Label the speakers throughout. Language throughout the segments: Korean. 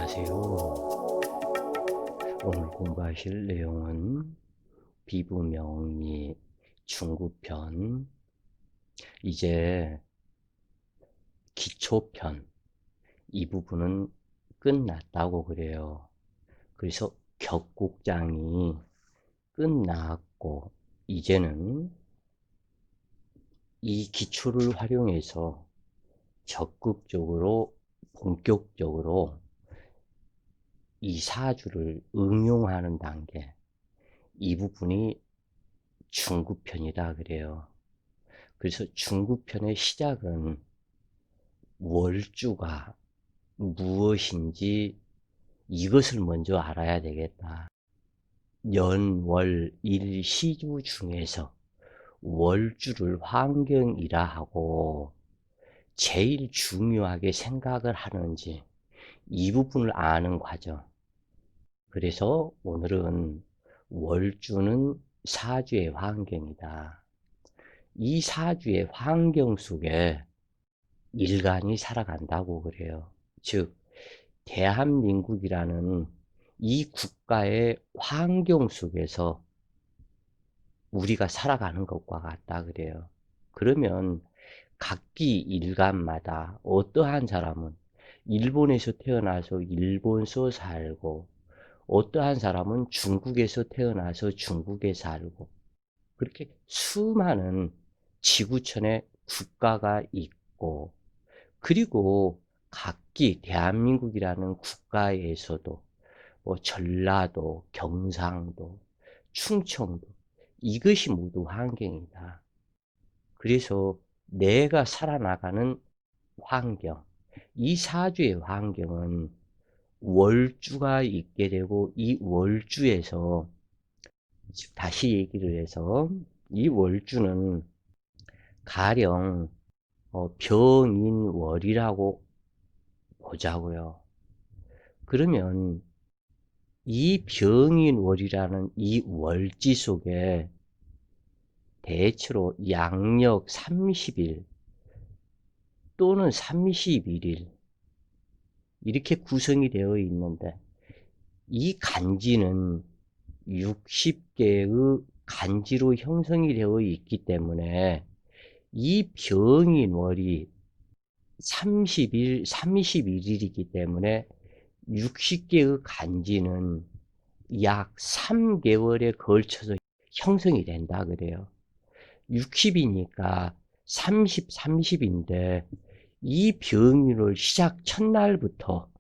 Speaker 1: 안녕하세요. 오늘 공부하실 내용은 비부명리 중급편, 이제 기초편, 이 부분은 끝났다고 그래요. 그래서 격국장이 끝났고, 이제는 이 기초를 활용해서 적극적으로, 본격적으로 이 사주를 응용하는 단계, 이 부분이 중급편이다 그래요. 그래서 중급편의 시작은 월주가 무엇인지 이것을 먼저 알아야 되겠다. 연, 월, 일, 시주 중에서 월주를 환경이라 하고 제일 중요하게 생각을 하는지 이 부분을 아는 과정. 그래서 오늘은 월주는 사주의 환경이다. 이 사주의 환경 속에 일간이 살아간다고 그래요. 즉, 대한민국이라는 이 국가의 환경 속에서 우리가 살아가는 것과 같다 그래요. 그러면 각기 일간마다 어떠한 사람은 일본에서 태어나서 일본서 살고, 어떠한 사람은 중국에서 태어나서 중국에 살고, 그렇게 수많은 지구촌에 국가가 있고, 그리고 각기 대한민국이라는 국가에서도 뭐 전라도, 경상도, 충청도, 이것이 모두 환경이다. 그래서 내가 살아나가는 환경, 이 사주의 환경은 월주가 있게 되고, 이 월주에서 다시 얘기를 해서 이 월주는 가령 병인월이라고 보자고요. 그러면 이 병인월이라는 이 월지 속에 대체로 양력 30일 또는 31일 이렇게 구성이 되어 있는데, 이 간지는 60개의 간지로 형성이 되어 있기 때문에 이 병인월이 30일, 31일이기 때문에 60개의 간지는 약 3개월에 걸쳐서 형성이 된다 그래요. 60이니까 30, 30인데 이 병인월 시작 첫날부터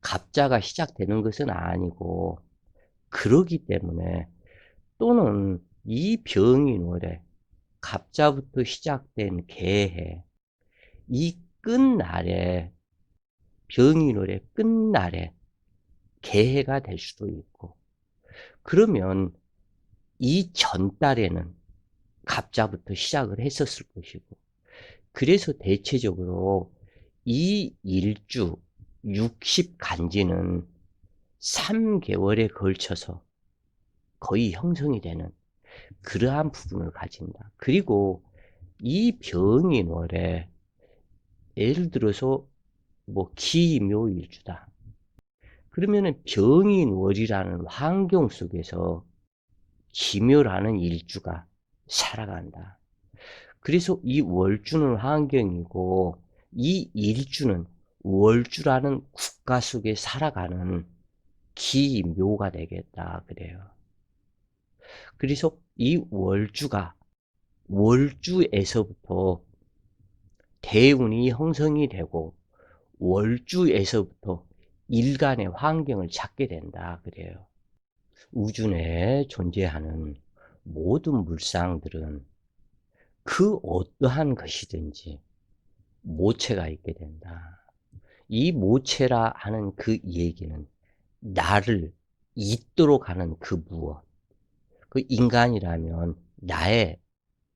Speaker 1: 갑자가 시작되는 것은 아니고, 그러기 때문에, 또는 이 병인월에 갑자부터 시작된 개해, 이 끝날에, 병인월의 끝날에 개해가 될 수도 있고, 그러면 이 전달에는 갑자부터 시작을 했었을 것이고, 그래서 대체적으로 이 일주 60간지는 3개월에 걸쳐서 거의 형성이 되는 그러한 부분을 가진다. 그리고 이 병인월에 예를 들어서 뭐 기묘일주다. 그러면은 병인월이라는 환경 속에서 기묘라는 일주가 살아간다. 그래서 이 월주는 환경이고, 이 일주는 월주라는 국가 속에 살아가는 기묘가 되겠다 그래요. 그래서 이 월주가 월주에서부터 대운이 형성이 되고, 월주에서부터 일간의 환경을 찾게 된다 그래요. 우주 내에 존재하는 모든 물상들은 그 어떠한 것이든지 모체가 있게 된다. 이 모체라 하는 그 얘기는 나를 잇도록 하는 그 무엇, 그 인간이라면 나의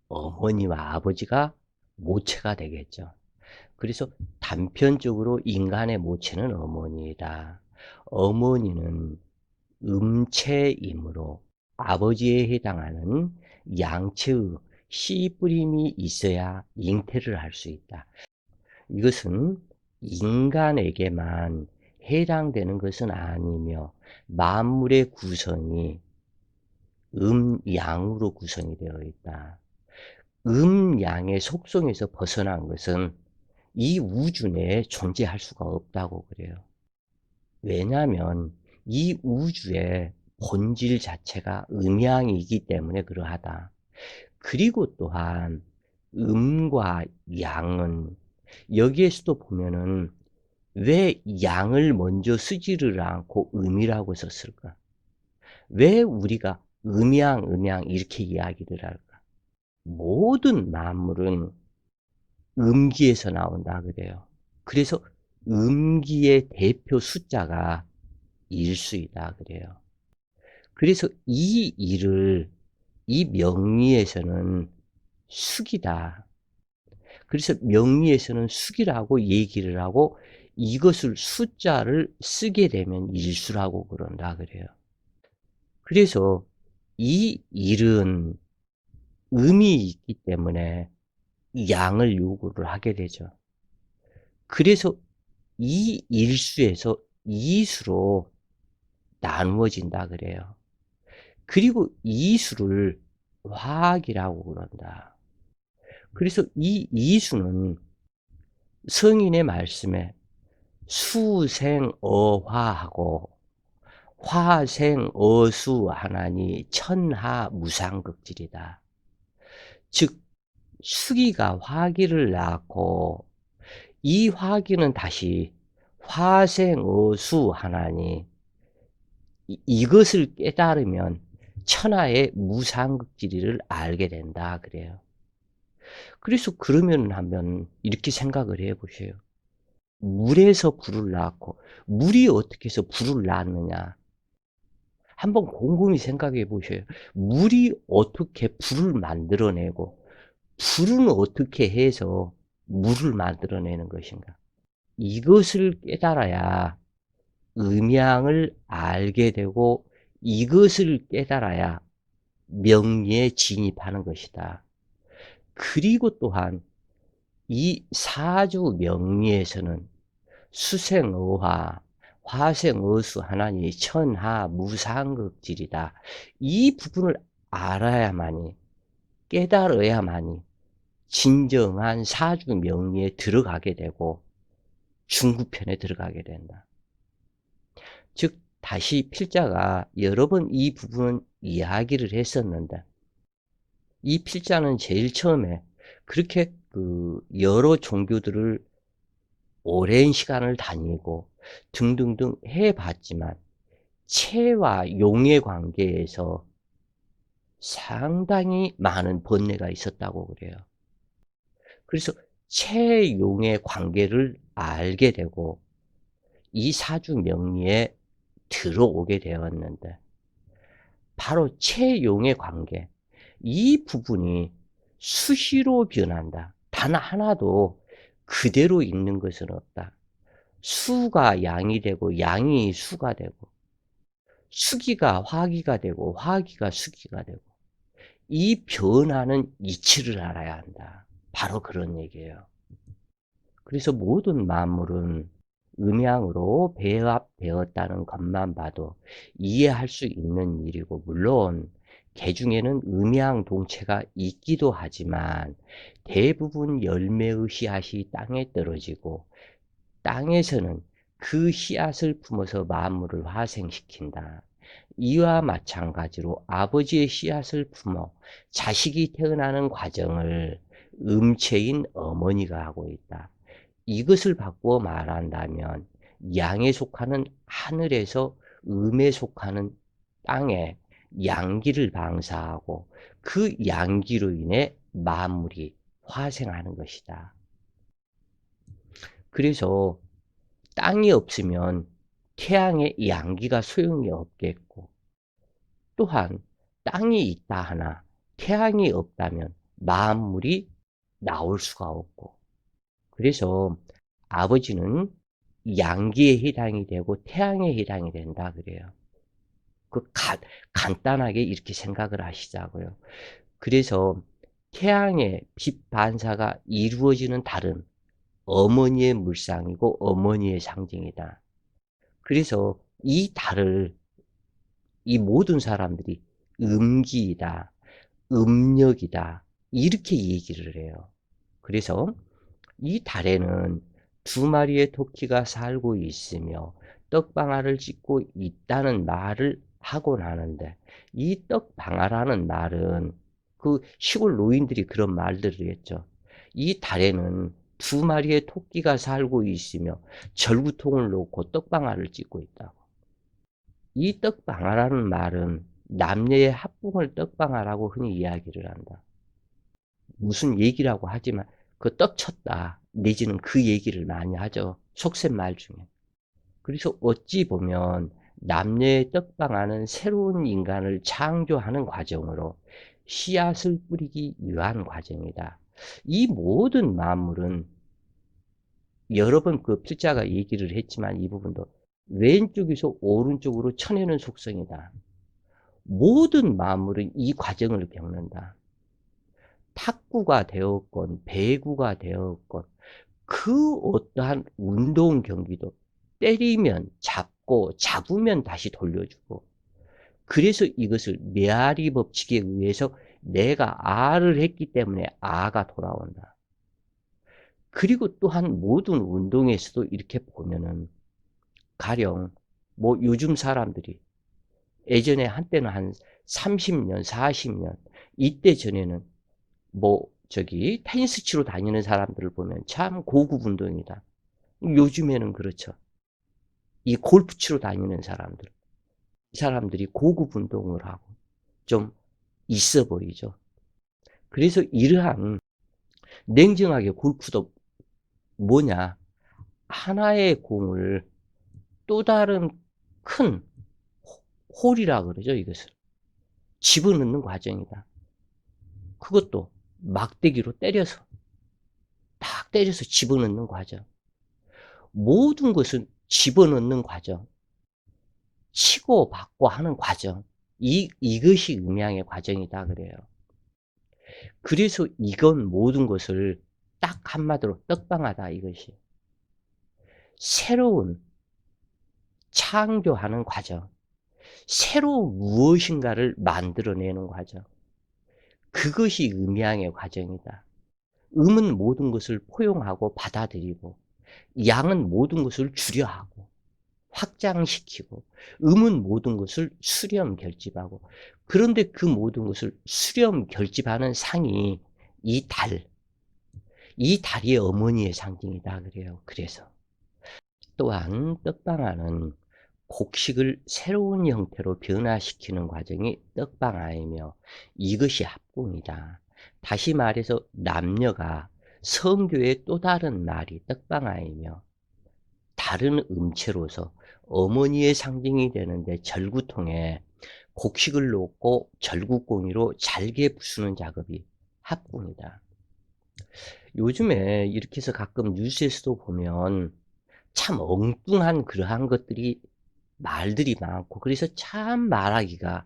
Speaker 1: 어머니와 아버지가 모체가 되겠죠. 그래서 단편적으로 인간의 모체는 어머니이다. 어머니는 음체이므로 아버지에 해당하는 양체의 씨 뿌림이 있어야 잉태를 할 수 있다. 이것은 인간에게만 해당되는 것은 아니며 만물의 구성이 양으로 구성이 되어 있다. 양의 속성에서 벗어난 것은 이 우주 내에 존재할 수가 없다고 그래요. 왜냐하면 이 우주의 본질 자체가 음양이기 때문에 그러하다. 그리고 또한 음과 양은 여기에서도 보면은 왜 양을 먼저 쓰지를 않고 음이라고 썼을까? 왜 우리가 음양 이렇게 이야기를 할까? 모든 만물은 음기에서 나온다 그래요. 그래서 음기의 대표 숫자가 일수이다 그래요. 그래서 이 일을 이 명리에서는 숙이다. 그래서 명리에서는 숙이라고 얘기를 하고 이것을 숫자를 쓰게 되면 일수라고 그런다 그래요. 그래서 이 일은 음이 있기 때문에 양을 요구를 하게 되죠. 그래서 이 일수에서 이수로 나누어진다 그래요. 그리고 이수를 화학이라고 그런다. 그래서 이 이수는 성인의 말씀에 수생어화하고 화생어수 하나니 천하 무상극질이다. 즉 수기가 화기를 낳고 이 화기는 다시 화생어수 하나니 이것을 깨달으면 천하의 무상극질을 알게 된다 그래요. 그래서 그러면 한번 이렇게 생각을 해 보세요. 물에서 불을 낳고 물이 어떻게 해서 불을 낳느냐? 한번 곰곰이 생각해 보세요. 물이 어떻게 불을 만들어내고 불은 어떻게 해서 물을 만들어내는 것인가? 이것을 깨달아야 음양을 알게 되고 이것을 깨달아야 명리에 진입하는 것이다. 그리고 또한 이 사주 명리에서는 수생어화, 화생어수 하나니 천하 무상극질이다. 이 부분을 알아야만이 깨달아야만이 진정한 사주 명리에 들어가게 되고 중구편에 들어가게 된다. 즉 다시 필자가 여러 번 이 부분 이야기를 했었는데 이 필자는 제일 처음에 그렇게 여러 종교들을 오랜 시간을 다니고 등등등 해봤지만 체와 용의 관계에서 상당히 많은 번뇌가 있었다고 그래요. 그래서 체용의 관계를 알게 되고 이 사주 명리에 들어오게 되었는데 바로 체용의 관계 이 부분이 수시로 변한다. 단 하나도 그대로 있는 것은 없다. 수가 양이 되고 양이 수가 되고 수기가 화기가 되고 화기가 수기가 되고 이 변화는 이치를 알아야 한다. 바로 그런 얘기예요. 그래서 모든 만물은 음양으로 배합되었다는 것만 봐도 이해할 수 있는 일이고 물론 개중에는 음양동체가 있기도 하지만 대부분 열매의 씨앗이 땅에 떨어지고 땅에서는 그 씨앗을 품어서 만물을 화생시킨다. 이와 마찬가지로 아버지의 씨앗을 품어 자식이 태어나는 과정을 음체인 어머니가 하고 있다. 이것을 바꾸어 말한다면 양에 속하는 하늘에서 음에 속하는 땅에 양기를 방사하고 그 양기로 인해 만물이 화생하는 것이다. 그래서 땅이 없으면 태양의 양기가 소용이 없겠고 또한 땅이 있다 하나 태양이 없다면 만물이 나올 수가 없고 그래서 아버지는 양기에 해당이 되고 태양에 해당이 된다 그래요. 간단하게 이렇게 생각을 하시자고요. 그래서 태양의 빛 반사가 이루어지는 달은 어머니의 물상이고 어머니의 상징이다. 그래서 이 달을 이 모든 사람들이 음기이다, 음력이다 이렇게 얘기를 해요. 그래서 이 달에는 두 마리의 토끼가 살고 있으며 떡방아를 찢고 있다는 말을 하곤 하는데, 이 떡방아라는 말은 그 시골 노인들이 그런 말들을 했죠. 이 달에는 두 마리의 토끼가 살고 있으며 절구통을 놓고 떡방아를 찢고 있다고. 이 떡방아라는 말은 남녀의 합궁을 떡방아라고 흔히 이야기를 한다. 무슨 얘기라고 하지만 그 떡쳤다 내지는 그 얘기를 많이 하죠. 속셈말 중에. 그래서 어찌 보면 남녀의 떡방아는 새로운 인간을 창조하는 과정으로 씨앗을 뿌리기 위한 과정이다. 이 모든 만물은 여러 번 그 필자가 얘기를 했지만 이 부분도 왼쪽에서 오른쪽으로 쳐내는 속성이다. 모든 만물은 이 과정을 겪는다. 탁구가 되었건 배구가 되었건 그 어떠한 운동 경기도 때리면 잡고 잡으면 다시 돌려주고, 그래서 이것을 메아리 법칙에 의해서 내가 아를 했기 때문에 아가 돌아온다. 그리고 또한 모든 운동에서도 이렇게 보면은 가령 뭐 요즘 사람들이 예전에 한때는 한 30년, 40년 이때 전에는 뭐 저기 테니스 치러 다니는 사람들을 보면 참 고급 운동이다. 요즘에는 그렇죠. 이 골프 치러 다니는 사람들, 이 사람들이 고급 운동을 하고 좀 있어 보이죠. 그래서 이러한 냉정하게 골프도 뭐냐, 하나의 공을 또 다른 큰 홀이라 그러죠. 이것을 집어넣는 과정이다. 그것도 막대기로 때려서 딱 때려서 집어넣는 과정. 모든 것은 집어넣는 과정, 치고 받고 하는 과정, 이것이 음양의 과정이다 그래요. 그래서 이건 모든 것을 딱 한마디로 떡방하다 이것이. 새로운 창조하는 과정, 새로 무엇인가를 만들어내는 과정, 그것이 음양의 과정이다. 음은 모든 것을 포용하고 받아들이고, 양은 모든 것을 주려하고 확장시키고, 음은 모든 것을 수렴 결집하고, 그런데 그 모든 것을 수렴 결집하는 상이 이 달, 이 달이 어머니의 상징이다 그래요. 그래서 또한 떡방아는 곡식을 새로운 형태로 변화시키는 과정이 떡방아이며 이것이 합궁이다. 다시 말해서 남녀가 성교의 또 다른 말이 떡방아이며, 다른 음체로서 어머니의 상징이 되는데 절구통에 곡식을 놓고 절구꽁이로 잘게 부수는 작업이 합궁이다. 요즘에 이렇게 해서 가끔 뉴스에서도 보면 참 엉뚱한 그러한 것들이 말들이 많고, 그래서 참 말하기가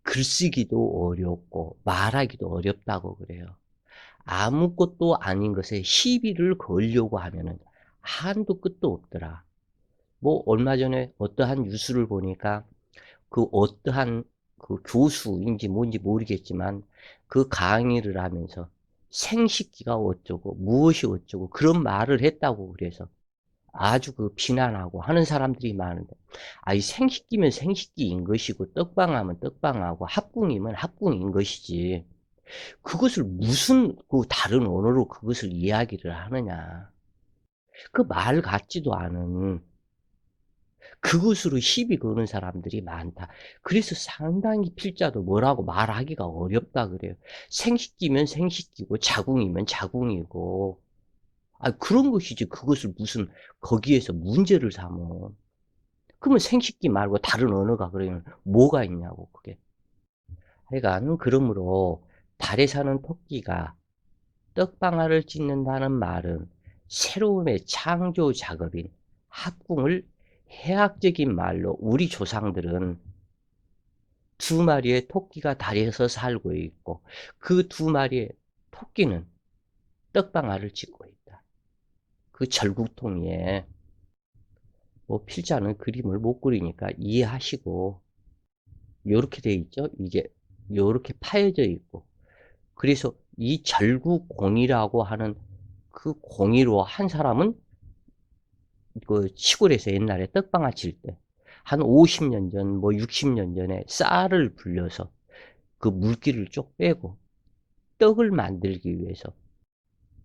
Speaker 1: 글쓰기도 어렵고 말하기도 어렵다고 그래요. 아무것도 아닌 것에 시비를 걸려고 하면은 한도 끝도 없더라. 뭐 얼마 전에 어떠한 뉴스를 보니까 그 어떠한 그 교수인지 뭔지 모르겠지만 그 강의를 하면서 생식기가 어쩌고 무엇이 어쩌고 그런 말을 했다고 그래서 아주 그 비난하고 하는 사람들이 많은데, 아이 생식기면 생식기인 것이고 떡방하면 떡방하고 합궁이면 합궁인 것이지, 그것을 무슨 그 다른 언어로 그것을 이야기를 하느냐. 그 말 같지도 않은 그것으로 시비 거는 사람들이 많다. 그래서 상당히 필자도 뭐라고 말하기가 어렵다 그래요. 생식기면 생식기고 자궁이면 자궁이고, 아 그런 것이지 그것을 무슨 거기에서 문제를 삼어. 그러면 생식기 말고 다른 언어가 그러면 뭐가 있냐고 그게. 하여간 그러므로 달에 사는 토끼가 떡방아를 찢는다는 말은 새로움의 창조 작업인 합궁을 해학적인 말로 우리 조상들은 두 마리의 토끼가 달에서 살고 있고 그 두 마리의 토끼는 떡방아를 찢고 있다. 그 절구통 위에 뭐 필자는 그림을 못 그리니까 이해하시고 요렇게 돼 있죠. 이게 요렇게 파여져 있고 그래서 이 절구공이라고 하는 그 공이로 한 사람은 그 시골에서 옛날에 떡방아 칠 때 한 50년 전 뭐 60년 전에 쌀을 불려서 그 물기를 쭉 빼고 떡을 만들기 위해서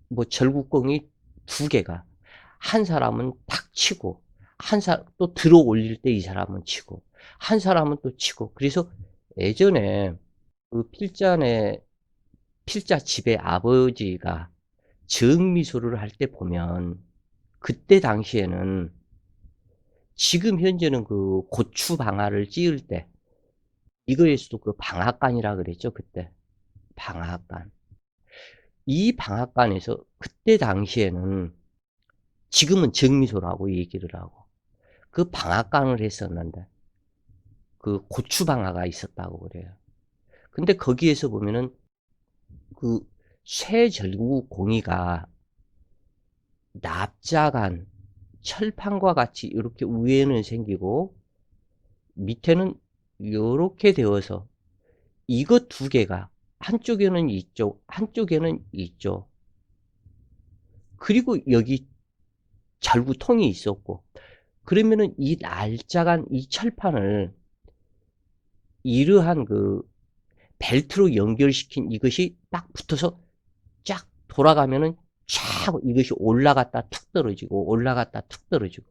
Speaker 1: 뭐 절구공이 두 개가 한 사람은 탁 치고 한 사람 또 들어 올릴 때 이 사람은 치고 한 사람은 또 치고 그래서 예전에 그 필자 집의 아버지가 정미소를 할 때 보면 그때 당시에는 지금 현재는 그 고추 방아를 찧을 때 이거에서도 그 방앗간이라 그랬죠 그때. 방앗간. 이 방앗간에서 그때 당시에는 지금은 정미소라고 얘기를 하고 그 방앗간을 했었는데 그 고추 방아가 있었다고 그래요. 근데 거기에서 보면은 그 쇠절구공이가 납작한 철판과 같이 이렇게 위에는 생기고 밑에는 요렇게 되어서 이것 두 개가 한쪽에는 이쪽, 한쪽에는 이쪽. 그리고 여기 절구통이 있었고 그러면은 이 날짜간 이 철판을 이러한 그 벨트로 연결시킨 이것이 딱 붙어서 쫙 돌아가면은 쫙 이것이 올라갔다 툭 떨어지고 올라갔다 툭 떨어지고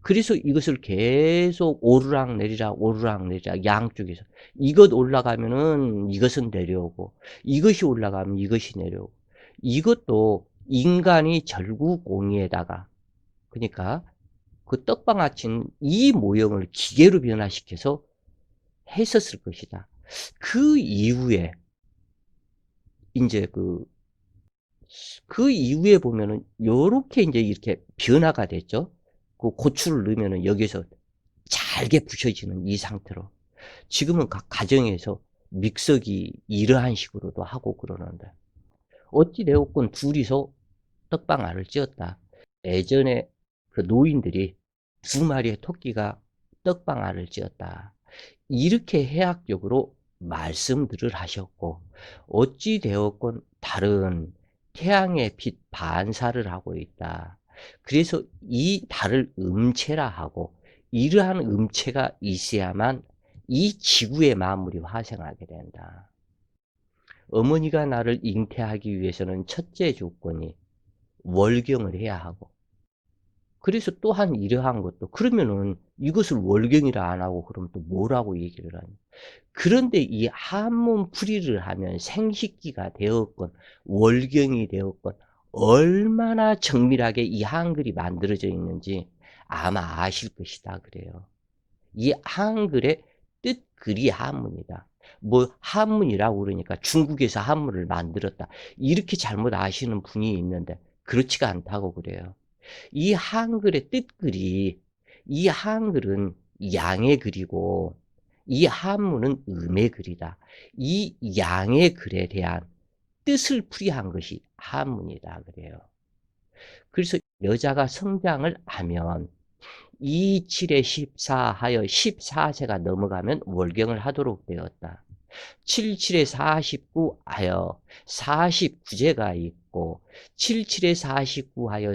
Speaker 1: 그래서 이것을 계속 오르락 내리락 오르락 내리락 양쪽에서 이것 올라가면은 이것은 내려오고 이것이 올라가면 이것이 내려오고 이것도 인간이 절구공이에다가 그러니까 그 떡방아친 이 모형을 기계로 변화시켜서 했었을 것이다. 그 이후에 이제 그 이후에 보면은 요렇게 이제 이렇게 변화가 됐죠. 그 고추를 넣으면은 여기서 잘게 부셔지는 이 상태로. 지금은 각 가정에서 믹서기 이러한 식으로도 하고 그러는데 어찌되었건 둘이서 떡방아를 찧었다. 예전에 그 노인들이 두 마리의 토끼가 떡방아를 찧었다. 이렇게 해학적으로 말씀들을 하셨고 어찌 되었건 달은 태양의 빛 반사를 하고 있다. 그래서 이 달을 음체라 하고 이러한 음체가 있어야만 이 지구의 만물이 화생하게 된다. 어머니가 나를 잉태하기 위해서는 첫째 조건이 월경을 해야 하고 그래서 또한 이러한 것도 그러면은 이것을 월경이라 안 하고 그러면 또 뭐라고 얘기를 하냐. 그런데 이 한문 풀이를 하면 생식기가 되었건 월경이 되었건 얼마나 정밀하게 이 한글이 만들어져 있는지 아마 아실 것이다 그래요. 이 한글의 뜻글이 한문이다. 뭐 한문이라고 그러니까 중국에서 한문을 만들었다. 이렇게 잘못 아시는 분이 있는데 그렇지가 않다고 그래요. 이 한글의 뜻글이 이 한글은 양의 글이고 이 한문은 음의 글이다. 이 양의 글에 대한 뜻을 풀이한 것이 한문이다 그래요. 그래서 여자가 성장을 하면 27에 14 하여 14세가 넘어가면 월경을 하도록 되었다. 77에 49 하여 49제가 있고 77에 49 하여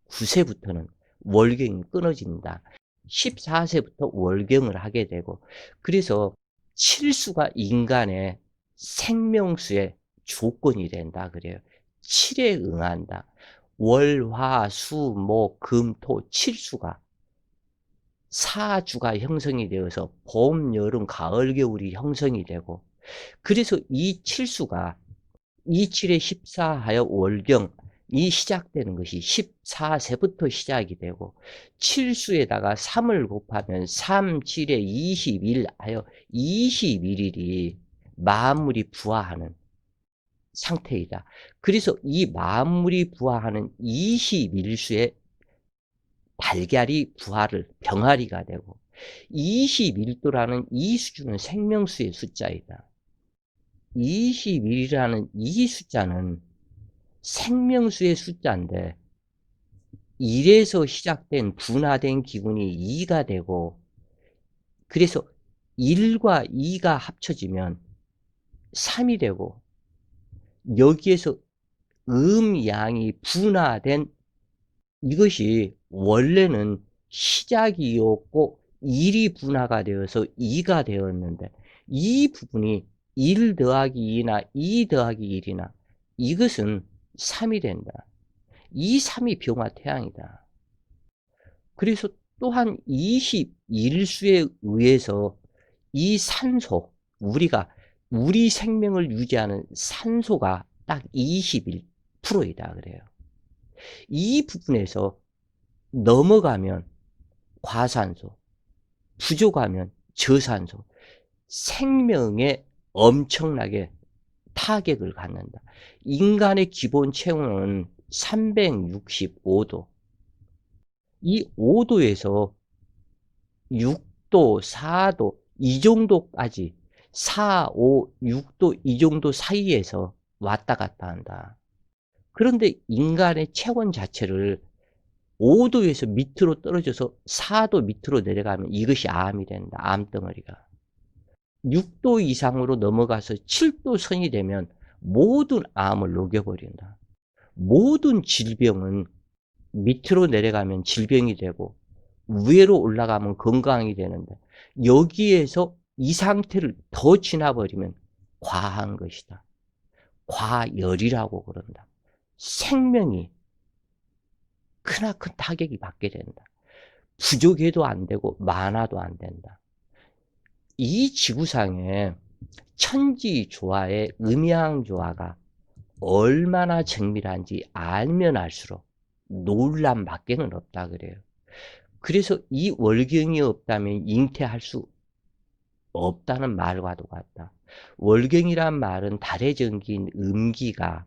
Speaker 1: 49세부터는 월경이 끊어진다. 14세부터 월경을 하게 되고 그래서 칠수가 인간의 생명수의 조건이 된다 그래요. 7에 응한다. 월, 화, 수, 목, 금, 토, 칠수가 사주가 형성이 되어서 봄, 여름, 가을, 겨울이 형성이 되고 그래서 이 칠수가 27에 14 하여 월경이 시작되는 것이 14세부터 시작이 되고 칠수에다가 3을 곱하면 3, 7에 21 하여 21일이 만물이 부화하는 상태이다. 그래서 이 만물이 부화하는 21수에 달걀이 부화를 병아리가 되고 21도라는 이 수준은 생명수의 숫자이다. 21이라는 이 숫자는 생명수의 숫자인데 1에서 시작된 분화된 기운이 2가 되고, 그래서 1과 2가 합쳐지면 3이 되고, 여기에서 양이 분화된 이것이 원래는 시작이었고 1이 분화가 되어서 2가 되었는데, 이 부분이 1 더하기 2나 2 더하기 1이나 이것은 3이 된다. 이 3이 병화태양이다. 그래서 또한 21수에 의해서 이 산소, 우리 생명을 유지하는 산소가 딱 21%이다 그래요. 이 부분에서 넘어가면 과산소, 부족하면 저산소, 생명에 엄청나게 타격을 갖는다. 인간의 기본 체온은 365도. 이 5도에서 6도, 4도, 이 정도까지 4, 5, 6도 이 정도 사이에서 왔다 갔다 한다. 그런데 인간의 체온 자체를 5도에서 밑으로 떨어져서 4도 밑으로 내려가면 이것이 암이 된다. 암덩어리가. 6도 이상으로 넘어가서 7도 선이 되면 모든 암을 녹여버린다. 모든 질병은 밑으로 내려가면 질병이 되고 위로 올라가면 건강이 되는데, 여기에서 이 상태를 더 지나버리면 과한 것이다. 과열이라고 그런다. 생명이 크나큰 타격이 받게 된다. 부족해도 안 되고 많아도 안 된다. 이 지구상에 천지조화의 음양조화가 얼마나 정밀한지 알면 알수록 놀람 밖에는 없다 그래요. 그래서 이 월경이 없다면 잉태할 수 없다는 말과도 같다. 월경이란 말은 달의 전기인 음기가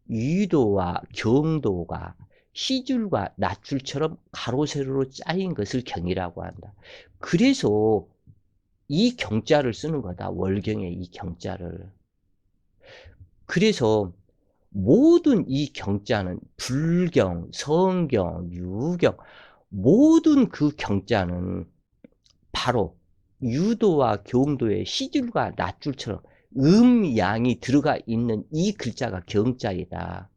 Speaker 1: 유도와 경도가 시줄과 낫줄처럼 가로 세로로 짜인 것을 경이라고 한다. 그래서 이 경자를 쓰는 거다. 월경의 이 경자를. 그래서 모든 이 경자는 불경, 성경, 유경, 모든 그 경자는 바로 유도와 경도의 시줄과 낫줄처럼 양이 들어가 있는 이 글자가 경자이다.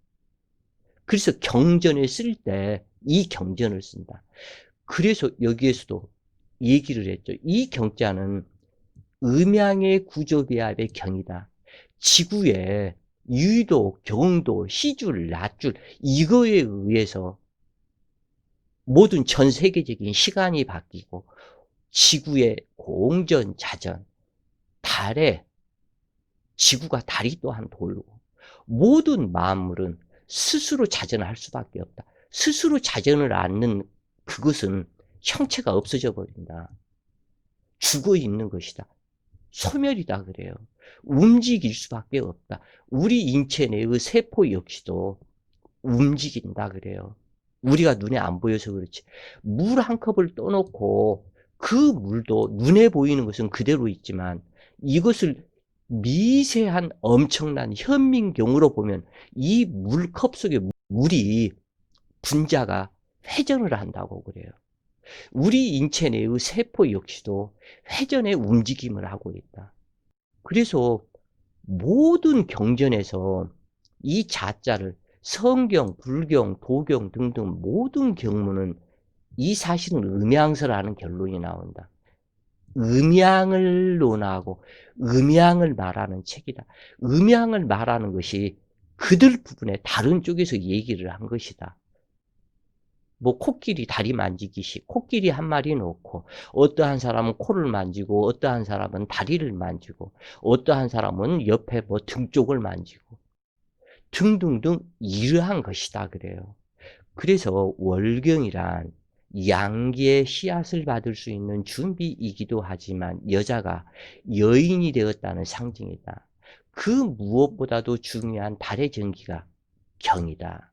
Speaker 1: 그래서 경전에 쓸 때 이 경전을 쓴다. 그래서 여기에서도 얘기를 했죠. 이 경자는 음양의 구조비합의 경이다. 지구의 유도, 경도, 시줄, 낫줄 이거에 의해서 모든 전 세계적인 시간이 바뀌고 지구의 공전, 자전, 달에 지구가 달이 또한 돌고, 모든 만물은 스스로 자전을 할 수밖에 없다. 스스로 자전을 않는 그것은 형체가 없어져 버린다. 죽어 있는 것이다. 소멸이다 그래요. 움직일 수밖에 없다. 우리 인체 내의 세포 역시도 움직인다 그래요. 우리가 눈에 안 보여서 그렇지. 물 한 컵을 떠놓고 그 물도 눈에 보이는 것은 그대로 있지만, 이것을 미세한 엄청난 현민경으로 보면 이 물컵 속의 물이 분자가 회전을 한다고 그래요. 우리 인체 내의 세포 역시도 회전의 움직임을 하고 있다. 그래서 모든 경전에서 이 자자를 성경, 불경, 도경 등등 모든 경문은 이 사실은 음양서라는 결론이 나온다. 음양을 논하고 음양을 말하는 책이다. 음양을 말하는 것이 그들 부분에 다른 쪽에서 얘기를 한 것이다. 뭐 코끼리 다리 만지기식, 코끼리 한 마리 놓고 어떠한 사람은 코를 만지고 어떠한 사람은 다리를 만지고 어떠한 사람은 옆에 뭐 등 쪽을 만지고 등등등 이러한 것이다 그래요. 그래서 월경이란 양기의 씨앗을 받을 수 있는 준비이기도 하지만 여자가 여인이 되었다는 상징이다. 그 무엇보다도 중요한 달의 전기가 경이다.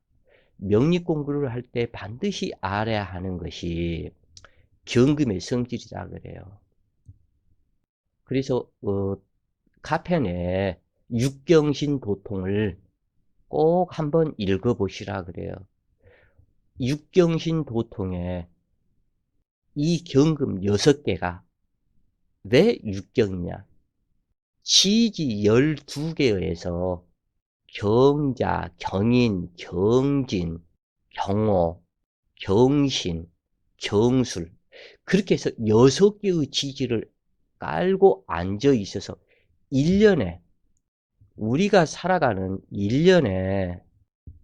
Speaker 1: 명리 공부를 할 때 반드시 알아야 하는 것이 경금의 성질이다 그래요. 그래서 가편에 육경신 도통을 꼭 한번 읽어보시라 그래요. 육경신 도통에 이 경금 6개가 왜 육경이냐? 지지 12개에서 경자, 경인, 경진, 경호, 경신, 경술 그렇게 해서 6개의 지지를 깔고 앉아 있어서 1년에 우리가 살아가는 1년에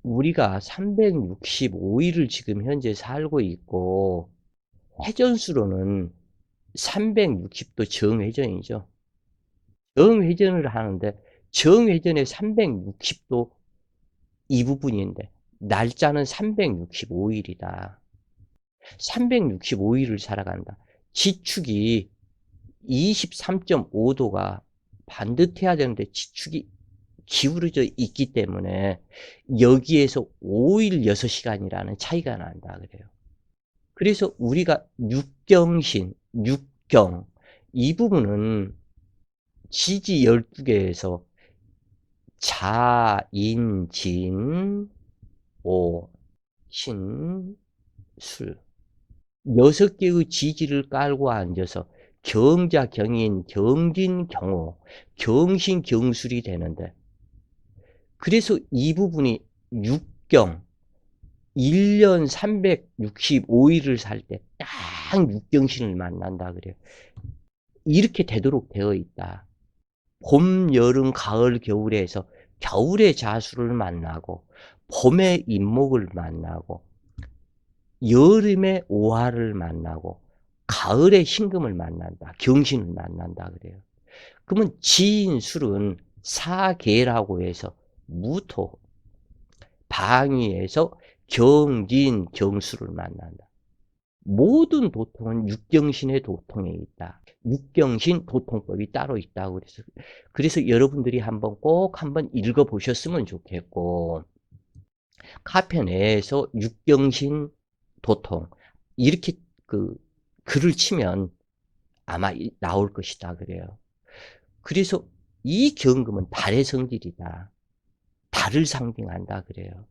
Speaker 1: 우리가 365일을 지금 현재 살고 있고 회전수로는 360도 정회전이죠. 정회전을 하는데 정회전의 360도 이 부분인데 날짜는 365일이다. 365일을 살아간다. 지축이 23.5도가 반듯해야 되는데 지축이 기울어져 있기 때문에 여기에서 5일 6시간이라는 차이가 난다 그래요. 그래서 우리가 육경신, 육경 이 부분은 지지 12개에서 자, 인, 진, 오, 신, 술 6개의 지지를 깔고 앉아서 경자, 경인, 경진, 경호, 경신, 경술이 되는데 그래서 이 부분이 육경 1년 365일을 살 때 딱 육경신을 만난다 그래요. 이렇게 되도록 되어 있다. 봄, 여름, 가을, 겨울에서 겨울의 자수를 만나고 봄의 인목을 만나고 여름의 오화를 만나고 가을의 신금을 만난다. 경신을 만난다 그래요. 그러면 지인술은 사계라고 해서 무토, 방위에서 경진, 경수를 만난다. 모든 도통은 육경신의 도통에 있다. 육경신 도통법이 따로 있다고 그래서 여러분들이 꼭 한번 읽어보셨으면 좋겠고 카페 내에서 육경신 도통 이렇게 글을 치면 아마 나올 것이다 그래요. 그래서 이 경금은 달의 성질이다. 달을 상징한다 그래요.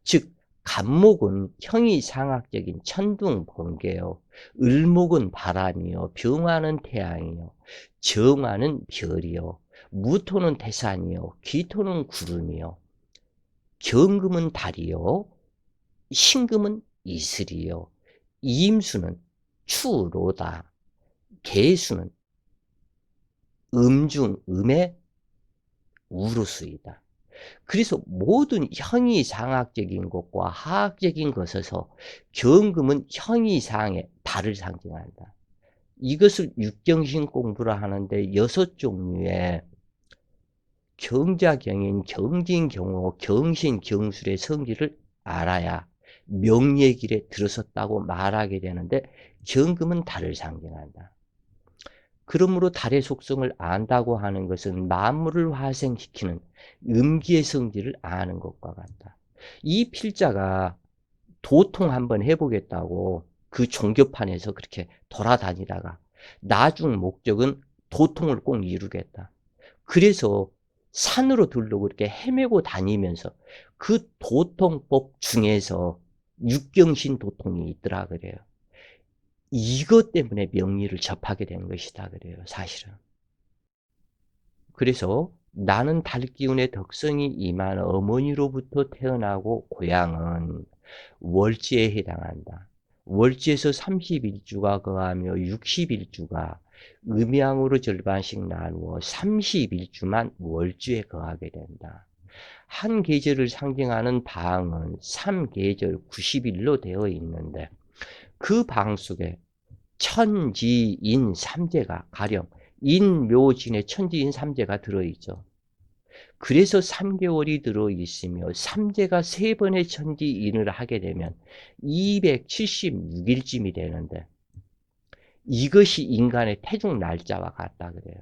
Speaker 1: 즉 간목은 형이상학적인 천둥 번개요. 을목은 바람이요. 병화는 태양이요. 정화는 별이요. 무토는 태산이요. 기토는 구름이요. 경금은 달이요. 신금은 이슬이요. 임수는 추로다. 개수는 음의 우루수이다. 그래서 모든 형이상학적인 것과 하학적인 것에서 경금은 형이상의 달을 상징한다. 이것을 육경신 공부를 하는데 6종류의 경자경인, 경진경호, 경신, 경술의 성질을 알아야 명예길에 들어섰다고 말하게 되는데 경금은 달을 상징한다. 그러므로 달의 속성을 안다고 하는 것은 만물을 화생시키는 음기의 성질을 아는 것과 같다. 이 필자가 도통 한번 해보겠다고 그 종교판에서 그렇게 돌아다니다가 나중 목적은 도통을 꼭 이루겠다. 그래서 산으로 들르고 이렇게 헤매고 다니면서 그 도통법 중에서 육경신 도통이 있더라 그래요. 이것 때문에 명리를 접하게 된 것이다 그래요, 사실은. 그래서 나는 달기운의 덕성이 임한 어머니로부터 태어나고 고향은 월지에 해당한다. 월지에서 31주가 거하며 61주가 음양으로 절반씩 나누어 31주만 월주에 거하게 된다. 한 계절을 상징하는 방은 3계절 90일로 되어 있는데 그 방 속에 천지인 삼재가 가령 인묘진에 천지인 삼재가 들어있죠. 그래서 3개월이 들어있으며 삼재가 3번의 천지인을 하게 되면 276일쯤이 되는데 이것이 인간의 태중 날짜와 같다 그래요.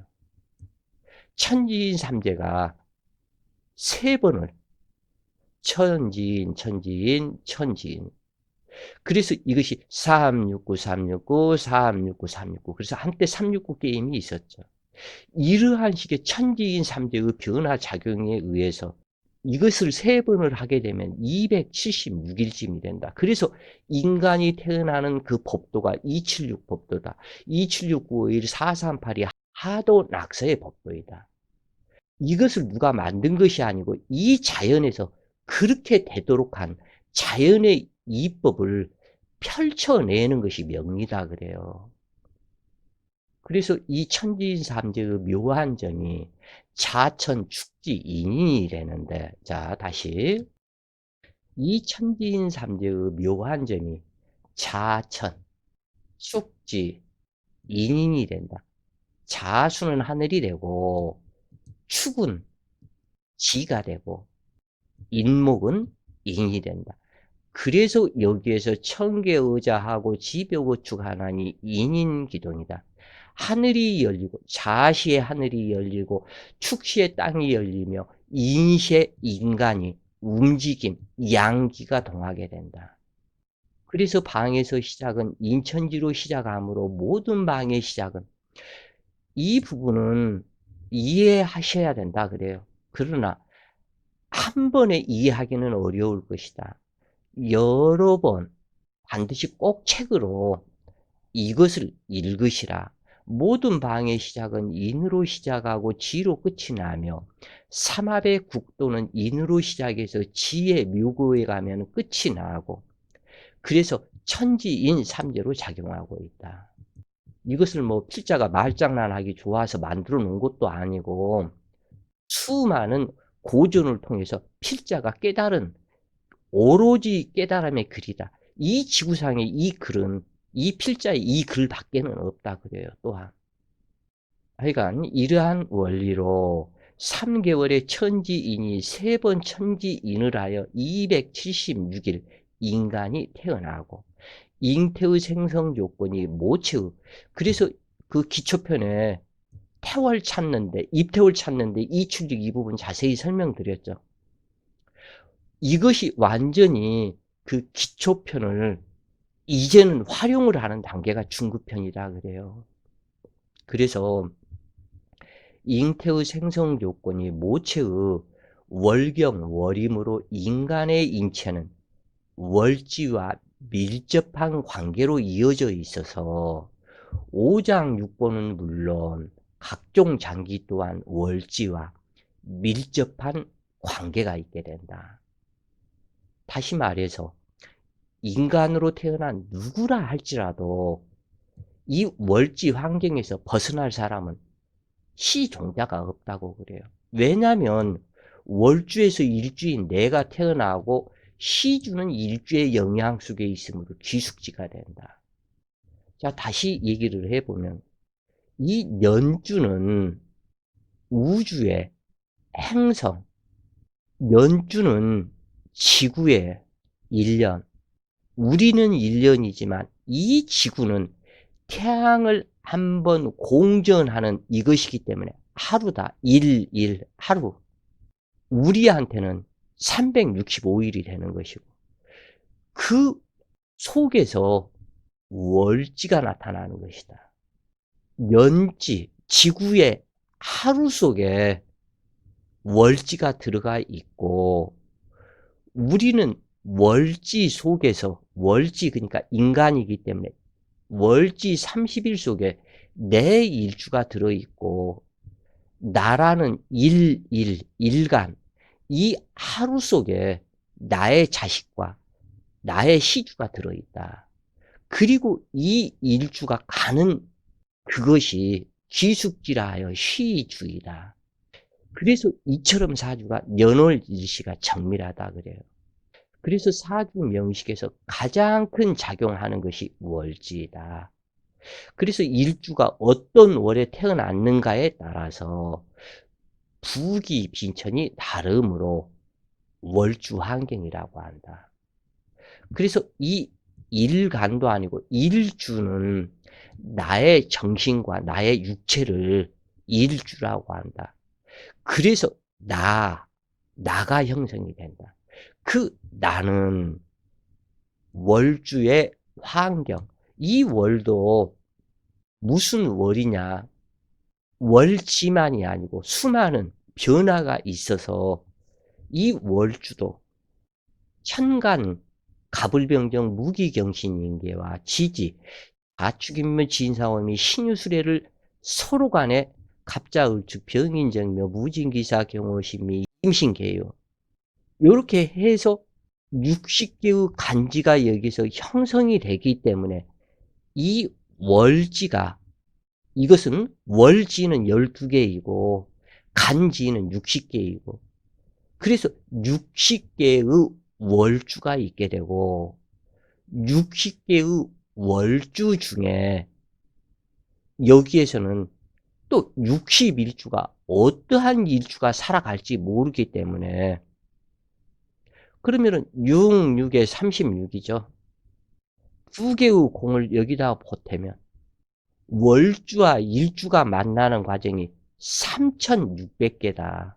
Speaker 1: 천지인 삼재가 3번을 천지인, 천지인, 천지인 그래서 이것이 369, 369, 369, 369 그래서 한때 369 게임이 있었죠. 이러한 식의 천지인 삼재의 변화작용에 의해서 이것을 3번을 하게 되면 276일쯤이 된다. 그래서 인간이 태어나는 그 법도가 276 법도다. 276, 951, 438이 하도 낙서의 법도이다. 이것을 누가 만든 것이 아니고 이 자연에서 그렇게 되도록 한 자연의 이법을 펼쳐내는 것이 명리다 그래요. 그래서 이 천지인삼재의 묘한 점이 자천, 축지, 인인이라는데, 자, 다시. 이 천지인삼재의 묘한 점이 자천, 축지, 인인이 된다. 자수는 하늘이 되고, 축은 지가 되고, 인목은 인이 된다. 그래서 여기에서 청계의자하고 지벽의축 하나니 인인기동이다. 하늘이 열리고 자시의 하늘이 열리고 축시의 땅이 열리며 인시의 인간이 움직임, 양기가 동하게 된다. 그래서 방에서 시작은 인천지로 시작하므로 모든 방의 시작은 이 부분은 이해하셔야 된다 그래요. 그러나 한 번에 이해하기는 어려울 것이다. 여러 번 반드시 꼭 책으로 이것을 읽으시라. 모든 방의 시작은 인으로 시작하고 지로 끝이 나며 삼합의 국도는 인으로 시작해서 지의 묘고에 가면 끝이 나고 그래서 천지인 삼재로 작용하고 있다. 이것을 뭐 필자가 말장난하기 좋아서 만들어 놓은 것도 아니고 수많은 고전을 통해서 필자가 깨달은 오로지 깨달음의 글이다. 이 지구상의 이 글은 이 필자의 이 글밖에는 없다 그래요. 또한 하여간 이러한 원리로 3개월의 천지인이 3번 천지인을 하여 276일 인간이 태어나고 잉태의 생성 조건이 모체의 그래서 그 기초편에 태월 찾는데 입태월 찾는데 이출lik 이 부분 자세히 설명드렸죠. 이것이 완전히 그 기초편을 이제는 활용을 하는 단계가 중급편이라 그래요. 그래서 잉태의 생성 조건이 모체의 월경, 월임으로 인간의 인체는 월지와 밀접한 관계로 이어져 있어서 오장육부는 물론 각종 장기 또한 월지와 밀접한 관계가 있게 된다. 다시 말해서 인간으로 태어난 누구라 할지라도 이 월지 환경에서 벗어날 사람은 시종자가 없다고 그래요. 왜냐하면 월주에서 일주인 내가 태어나고 시주는 일주의 영향 속에 있으므로 귀숙지가 된다. 자, 다시 얘기를 해보면 이 년주는 우주의 행성, 년주는 지구의 1년, 우리는 1년이지만 이 지구는 태양을 한번 공전하는 이것이기 때문에 하루다. 1, 하루. 우리한테는 365일이 되는 것이고 그 속에서 월지가 나타나는 것이다. 년지, 지구의 하루 속에 월지가 들어가 있고 우리는 월지 속에서 월지 그러니까 인간이기 때문에 월지 30일 속에 내 일주가 들어있고 나라는 일간 이 하루 속에 나의 자식과 나의 시주가 들어있다. 그리고 이 일주가 가는 그것이 귀숙지라 하여 시주이다. 그래서 이처럼 사주가 년월일시가 정밀하다 그래요. 그래서 사주 명식에서 가장 큰 작용하는 것이 월지이다. 그래서 일주가 어떤 월에 태어났는가에 따라서 부기 빈천이 다르므로 월주 환경이라고 한다. 그래서 이 일간도 아니고 일주는 나의 정신과 나의 육체를 일주라고 한다. 그래서 나가 형성이 된다. 그 나는 월주의 환경, 이 월도 무슨 월이냐? 월지만이 아니고 수많은 변화가 있어서 이 월주도 천간, 갑을병정, 무기경신인계와 지지, 가축인묘, 진사오미, 신유수레를 서로 간에 갑자을축, 병인정묘, 무진기사, 경호신미, 임신계요. 요렇게 해서 60개의 간지가 여기서 형성이 되기 때문에 이 월지가, 이것은 월지는 12개이고 간지는 60개이고, 그래서 60개의 월주가 있게 되고 60개의 월주 중에 여기에서는 또 60일주가 어떠한 일주가 살아갈지 모르기 때문에, 그러면은 6, 6에 36이죠. 두 개의 공을 여기다 보태면 월주와 일주가 만나는 과정이 3600개다.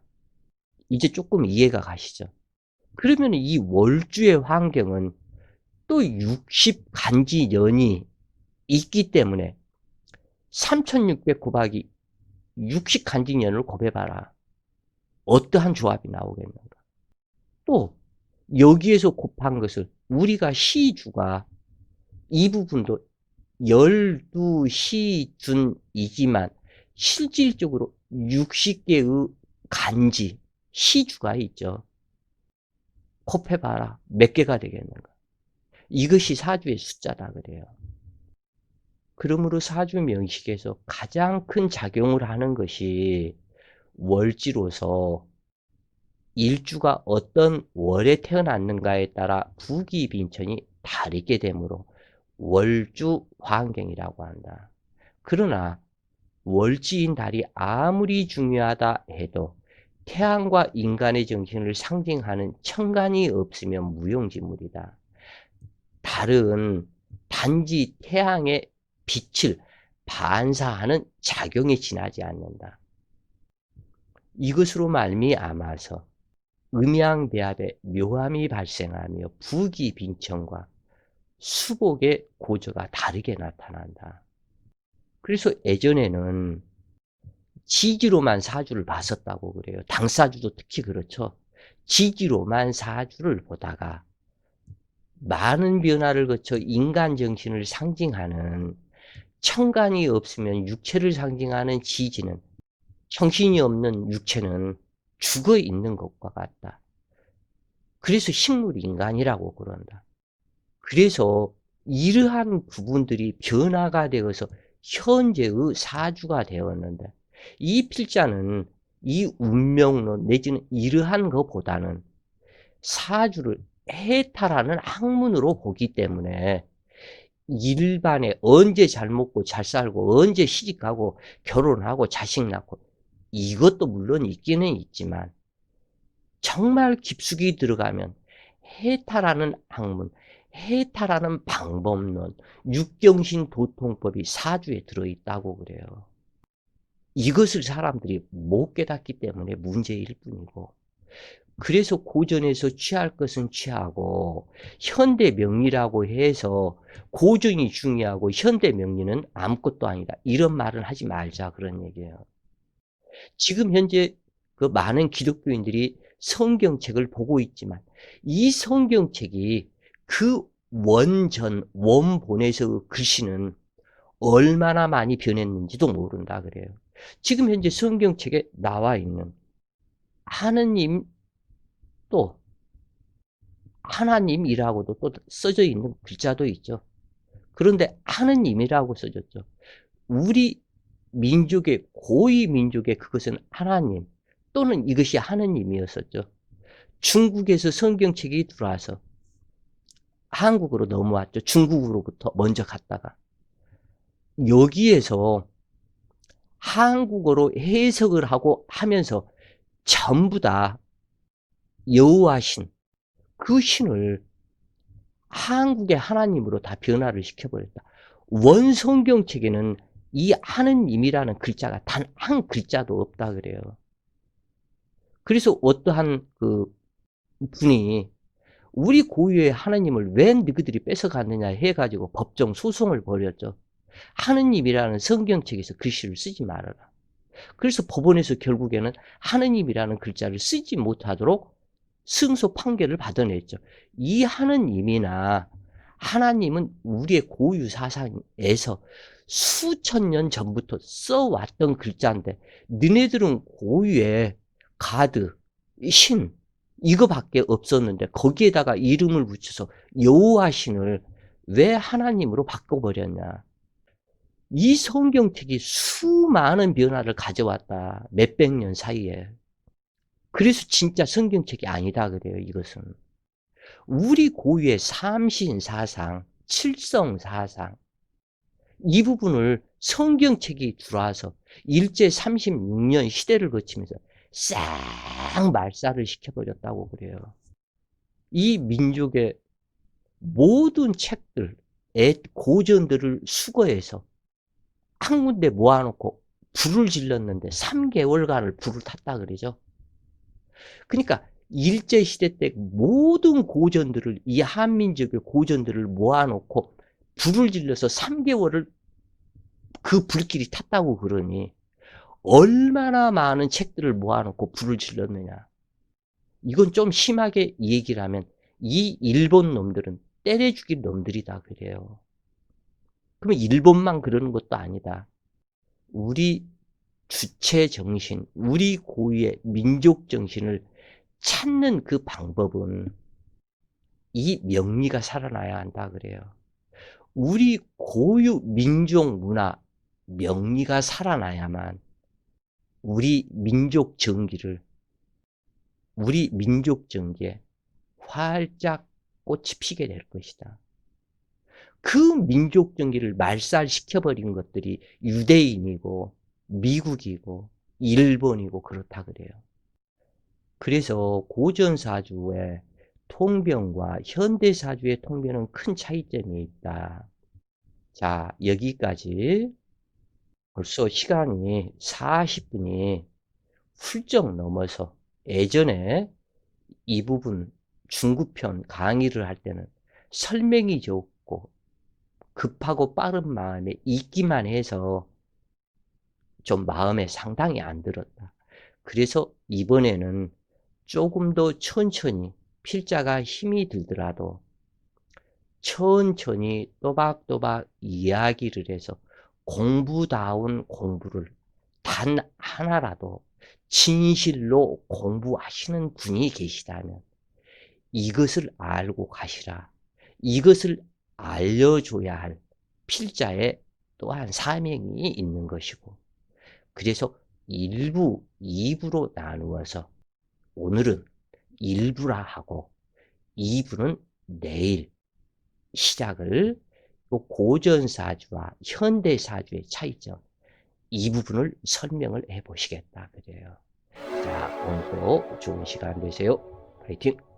Speaker 1: 이제 조금 이해가 가시죠? 그러면 이 월주의 환경은 또 60 간지년이 있기 때문에 3600 곱하기 60 간지년을 곱해봐라. 어떠한 조합이 나오겠는가? 또 여기에서 곱한 것을 우리가 시주가 이 부분도 12시준이지만 실질적으로 60개의 간지, 시주가 있죠. 곱해봐라. 몇 개가 되겠는가? 이것이 사주의 숫자다 그래요. 그러므로 사주 명식에서 가장 큰 작용을 하는 것이 월지로서 일주가 어떤 월에 태어났는가에 따라 부기빈천이 다르게 되므로 월주 환경이라고 한다. 그러나 월지인 달이 아무리 중요하다 해도 태양과 인간의 정신을 상징하는 천간이 없으면 무용지물이다. 달은 단지 태양의 빛을 반사하는 작용에 지나지 않는다. 이것으로 말미암아서 음양배합의 묘함이 발생하며 부기빈천과 수복의 고저가 다르게 나타난다. 그래서 예전에는 지지로만 사주를 봤었다고 그래요. 당사주도 특히 그렇죠. 지지로만 사주를 보다가 많은 변화를 거쳐 인간 정신을 상징하는 천간이 없으면 육체를 상징하는 지지는, 정신이 없는 육체는 죽어 있는 것과 같다. 그래서 식물 인간이라고 그런다. 그래서 이러한 부분들이 변화가 되어서 현재의 사주가 되었는데, 이 필자는 이 운명론 내지는 이러한 것보다는 사주를 해탈하는 학문으로 보기 때문에 일반에 언제 잘 먹고 잘 살고 언제 시집가고 결혼하고 자식 낳고, 이것도 물론 있기는 있지만 정말 깊숙이 들어가면 해탈하는 학문, 해탈하는 방법론, 육경신 도통법이 사주에 들어있다고 그래요. 이것을 사람들이 못 깨닫기 때문에 문제일 뿐이고, 그래서 고전에서 취할 것은 취하고 현대 명리라고 해서 고전이 중요하고 현대 명리는 아무것도 아니다, 이런 말은 하지 말자, 그런 얘기예요. 지금 현재 그 많은 기독교인들이 성경책을 보고 있지만 이 성경책이 그 원본에서 글씨는 얼마나 많이 변했는지도 모른다 그래요. 지금 현재 성경책에 나와 있는 하느님, 또 하나님이라고도 또 써져 있는 글자도 있죠. 그런데 하느님이라고 써졌죠. 우리 민족의, 고위 민족의 그것은 하나님 또는 이것이 하느님이었었죠. 중국에서 성경책이 들어와서 한국으로 넘어왔죠. 중국으로부터 먼저 갔다가 여기에서 한국어로 해석을 하고 하면서 전부 다 여호와 신, 그 신을 한국의 하나님으로 다 변화를 시켜버렸다. 원 성경책에는 이 하느님이라는 글자가 단 한 글자도 없다 그래요. 그래서 어떠한 그 분이 우리 고유의 하느님을 왜 너희들이 뺏어갔느냐 해가지고 법정 소송을 벌였죠. 하느님이라는 성경책에서 글씨를 쓰지 말아라. 그래서 법원에서 결국에는 하느님이라는 글자를 쓰지 못하도록 승소 판결을 받아냈죠. 이 하느님이나 하나님은 우리의 고유 사상에서 수천 년 전부터 써왔던 글자인데 너네들은 고유의 가드, 신 이거밖에 없었는데 거기에다가 이름을 붙여서 여호와신을 왜 하나님으로 바꿔버렸냐. 이 성경책이 수많은 변화를 가져왔다. 몇백 년 사이에. 그래서 진짜 성경책이 아니다 그래요. 이것은. 우리 고유의 삼신사상, 칠성사상 이 부분을 성경책이 들어와서 일제 36년 시대를 거치면서 싹 말살을 시켜버렸다고 그래요. 이 민족의 모든 책들, 고전들을 수거해서 한 군데 모아놓고 불을 질렀는데 3개월간을 불을 탔다 그러죠. 그러니까 일제시대 때 모든 고전들을, 이 한민족의 고전들을 모아놓고 불을 질러서 3개월을 그 불길이 탔다고 그러니 얼마나 많은 책들을 모아놓고 불을 질렀느냐. 이건 좀 심하게 얘기를 하면 이 일본 놈들은 때려 죽일 놈들이다 그래요. 그러면 일본만 그러는 것도 아니다. 우리 주체 정신, 우리 고유의 민족 정신을 찾는 그 방법은 이 명리가 살아나야 한다 그래요. 우리 고유 민족 문화 명리가 살아나야만 우리 민족 정기를, 우리 민족 정기에 활짝 꽃이 피게 될 것이다. 그 민족 정기를 말살시켜버린 것들이 유대인이고 미국이고 일본이고 그렇다 그래요. 그래서 고전사주의 통변과 현대사주의 통변은 큰 차이점이 있다. 자, 여기까지 벌써 시간이 40분이 훌쩍 넘어서 예전에 이 부분 중급편 강의를 할 때는 설명이 좋고 급하고 빠른 마음에 읽기만 해서 좀 마음에 상당히 안 들었다. 그래서 이번에는 조금 더 천천히 필자가 힘이 들더라도 천천히 또박또박 이야기를 해서 공부다운 공부를 단 하나라도 진실로 공부하시는 분이 계시다면 이것을 알고 가시라. 이것을 알려줘야 할 필자의 또한 사명이 있는 것이고, 그래서 1부, 2부로 나누어서 오늘은 1부라 하고 2부는 내일 시작을 고전사주와 현대사주의 차이점 이 부분을 설명을 해 보시겠다 그래요. 자, 오늘도 좋은 시간 되세요. 파이팅!